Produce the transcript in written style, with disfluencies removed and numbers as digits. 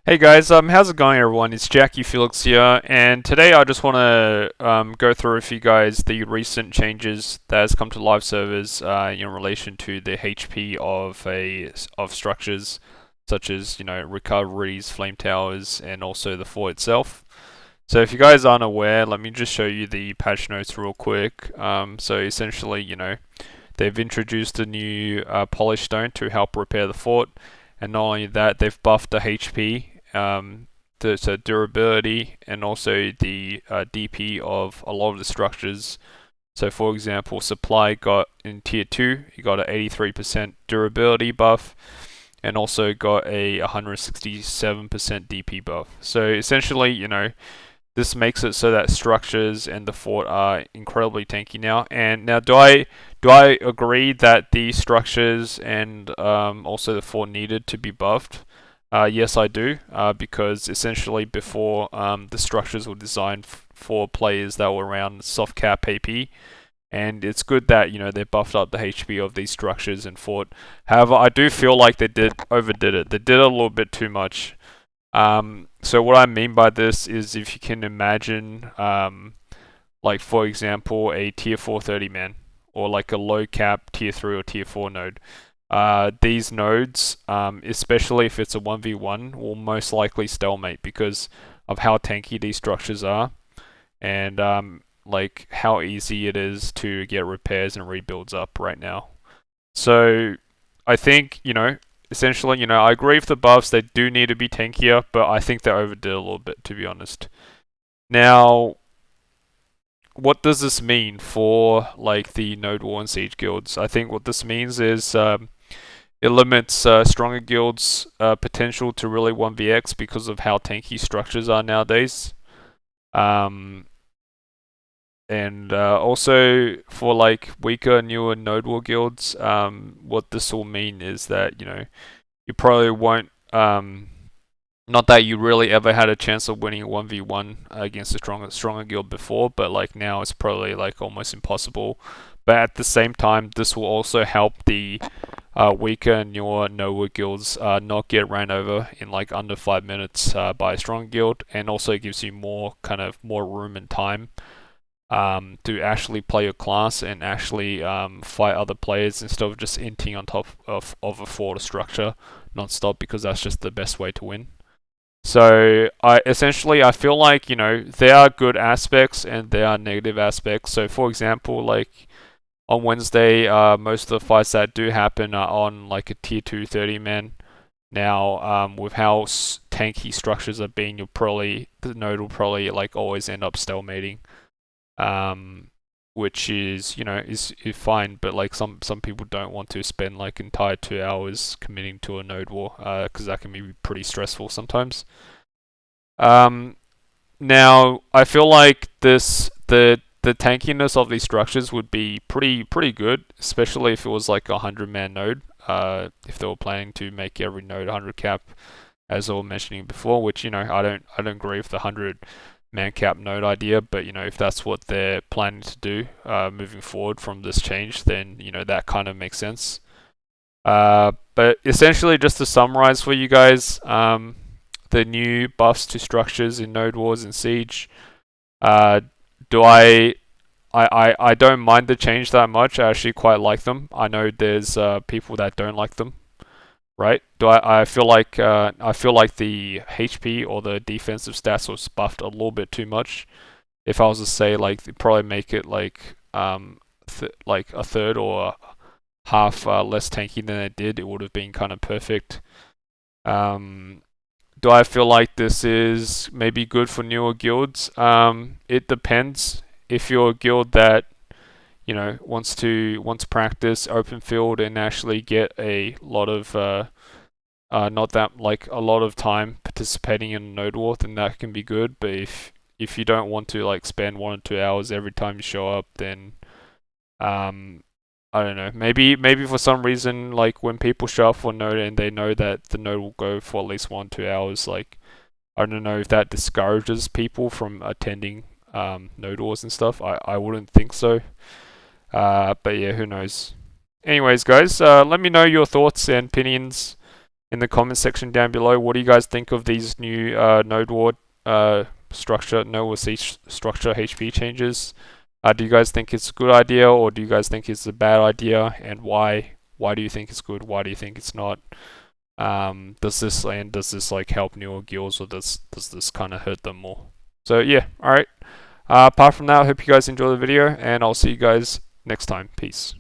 Hey guys, how's it going everyone? It's Jackie Felix here, and today I just want to go through with you guys the recent changes that has come to live servers in relation to the HP of structures such as recoveries, flame towers, and also the fort itself. So if you guys aren't aware, let me just show you the patch notes real quick. So essentially, they've introduced a new polished stone to help repair the fort, and not only that, they've buffed the HP, the durability, and also the DP of a lot of the structures. So, for example, supply got in tier 2, you got an 83% durability buff, and also got a 167% DP buff. So, essentially, this makes it so that structures and the fort are incredibly tanky now. And now, do I agree that the structures and also the fort needed to be buffed? Yes, I do. Because essentially before the structures were designed for players that were around soft cap AP, and it's good that they buffed up the HP of these structures and fort. However, I do feel like they overdid it. They did it a little bit too much. So what I mean by this is if you can imagine, like for example, a tier 4 30 man or like a low cap tier 3 or tier 4 node. These nodes, especially if it's a 1v1, will most likely stalemate because of how tanky these structures are and like how easy it is to get repairs and rebuilds up right now. So I think, essentially, I agree with the buffs. They do need to be tankier, but I think they overdid a little bit, to be honest. Now, what does this mean for like the Node War and Siege guilds? I think what this means is it limits stronger guilds' potential to really 1vx because of how tanky structures are nowadays. Um, and also for like weaker, newer Node War guilds, what this will mean is that you probably won't. Not that you really ever had a chance of winning a 1v1 against a stronger guild before, but like now it's probably like almost impossible. But at the same time, this will also help the weaker and newer Node guilds not get ran over in like under 5 minutes by a strong guild, and also gives you more room and time to actually play your class and actually fight other players instead of just inting on top of a forward structure non-stop, because that's just the best way to win. So I feel like there are good aspects and there are negative aspects. So for example, like on Wednesday, most of the fights that do happen are on like a tier 2 30 man. Now, with how tanky structures are being, the node will probably like always end up stalemating, um, which is is fine. But like some people don't want to spend like entire 2 hours committing to a node war, because that can be pretty stressful sometimes. Um, Now I feel like the tankiness of these structures would be pretty good, especially if it was like a 100-man node. If they were planning to make every node 100 cap, as I was mentioning before, which I don't agree with the 100-man cap node idea, but if that's what they're planning to do moving forward from this change, then that kind of makes sense. But essentially, just to summarize for you guys, the new buffs to structures in Node Wars and Siege. Uh, do I don't mind the change that much. I actually quite like them. I know there's people that don't like them, right? I feel like the HP or the defensive stats was buffed a little bit too much. If I was to say like probably make it like like a third or half less tanky than it did, it would have been kind of perfect. Um, do I feel like this is maybe good for newer guilds? It depends. If you're a guild that wants to practice open field and actually get a lot of not that like a lot of time participating in Node War, then that can be good. But if you don't want to like spend 1 or 2 hours every time you show up, then um, I don't know. Maybe for some reason, like when people show up for Node and they know that the Node will go for at least 1 2 hours, like I don't know if that discourages people from attending Node Wars and stuff. I wouldn't think so. But yeah, who knows? Anyways, guys, let me know your thoughts and opinions in the comment section down below. What do you guys think of these new node ward structure, NodeWC structure HP changes? Do you guys think it's a good idea, or do you guys think it's a bad idea, and why? Why do you think it's good? Why do you think it's not? Does this like help newer guilds, or does this kind of hurt them more? So yeah, all right. Apart from that, I hope you guys enjoy the video, and I'll see you guys next time. Peace.